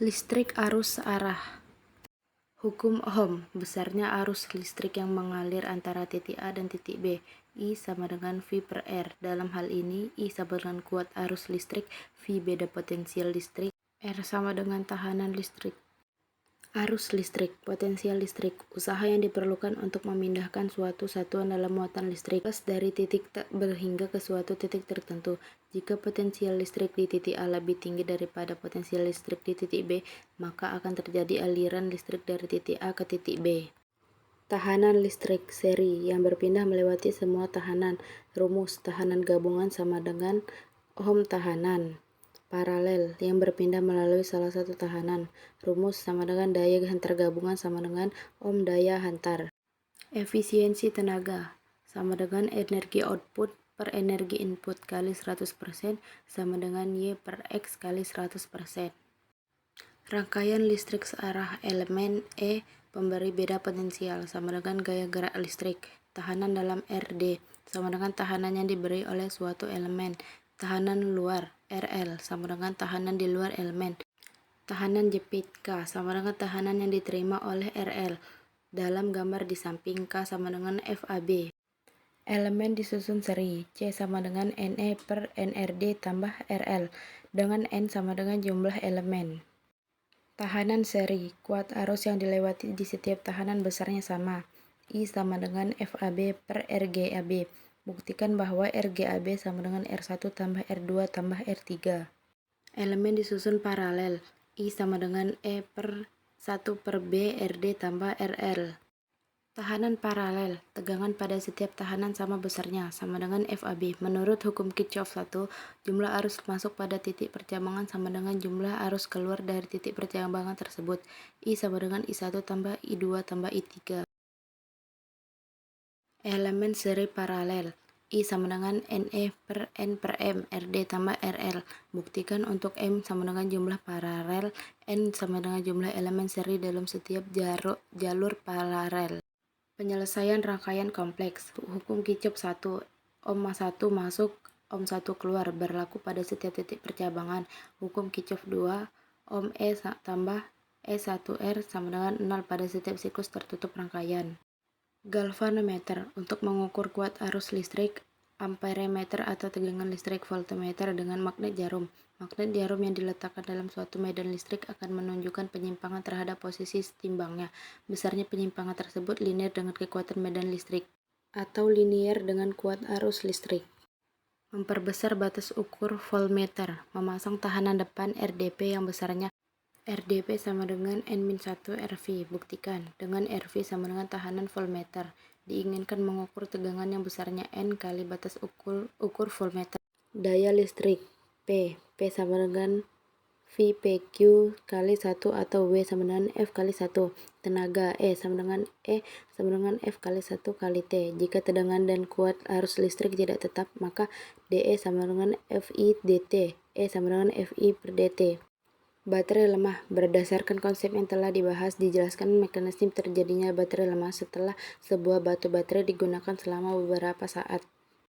Listrik arus searah. Hukum Ohm, besarnya arus listrik yang mengalir antara titik A dan titik B. I sama dengan V per R. Dalam hal ini, I sama dengan kuat arus listrik, V beda potensial listrik, R sama dengan tahanan listrik. Arus listrik, potensial listrik, usaha yang diperlukan untuk memindahkan suatu satuan dalam muatan listrik dari titik hingga ke suatu titik tertentu. Jika potensial listrik di titik A lebih tinggi daripada potensial listrik di titik B, maka akan terjadi aliran listrik dari titik A ke titik B. Tahanan listrik seri yang berpindah melewati semua tahanan. Rumus tahanan gabungan sama dengan Ohm tahanan paralel yang berpindah melalui salah satu tahanan. Rumus sama dengan daya hantar gabungan sama dengan Ohm daya hantar. Efisiensi tenaga sama dengan energi output per energi input kali 100% sama dengan Y per X kali 100%. Rangkaian listrik searah elemen E pemberi beda potensial sama dengan gaya gerak listrik. Tahanan dalam RD sama dengan tahanan yang diberi oleh suatu elemen. Tahanan luar RL sama dengan tahanan di luar elemen. Tahanan jepit K sama dengan tahanan yang diterima oleh RL. Dalam gambar di samping K sama dengan FAB. Elemen disusun seri. C sama dengan NE per NRD tambah RL. Dengan N sama dengan jumlah elemen. Tahanan seri. Kuat arus yang dilewati di setiap tahanan besarnya sama. I sama dengan FAB per RGAB. Buktikan bahwa RGAB sama dengan R1 tambah R2 tambah R3. Elemen disusun paralel. I sama dengan E per 1 per B RD tambah RL. Tahanan paralel. Tegangan pada setiap tahanan sama besarnya, sama dengan FAB. Menurut hukum Kirchhoff 1, jumlah arus masuk pada titik percabangan sama dengan jumlah arus keluar dari titik percabangan tersebut. I sama dengan I1 tambah I2 tambah I3. Elemen seri paralel. I sama dengan NE per N per M RD tambah RL. Buktikan untuk M sama dengan jumlah paralel, N sama dengan jumlah elemen seri dalam setiap jalur paralel. Penyelesaian rangkaian kompleks. Hukum Kirchhoff 1. Ohm 1 masuk, Ohm 1 keluar, berlaku pada setiap titik percabangan. Hukum Kirchhoff 2. Ohm E tambah E1R sama dengan 0 pada setiap siklus tertutup rangkaian. Galvanometer untuk mengukur kuat arus listrik, amperemeter atau tegangan listrik, voltmeter dengan magnet jarum. Magnet jarum yang diletakkan dalam suatu medan listrik akan menunjukkan penyimpangan terhadap posisi timbangnya. Besarnya penyimpangan tersebut linear dengan kekuatan medan listrik atau linear dengan kuat arus listrik. Memperbesar batas ukur voltmeter, memasang tahanan depan RDP yang besarnya RDP sama dengan N-1 RV. Buktikan dengan RV sama dengan tahanan voltmeter. Diinginkan mengukur tegangan yang besarnya N kali batas ukur voltmeter. Daya listrik P sama dengan VPQ kali 1 atau W sama dengan F kali 1. Tenaga E sama dengan F kali 1 kali T. Jika tegangan dan kuat arus listrik tidak tetap, maka DE sama dengan FI dt. E sama dengan FI per dt. Baterai lemah. Berdasarkan konsep yang telah dibahas, dijelaskan mekanisme terjadinya baterai lemah setelah sebuah batu baterai digunakan selama beberapa saat.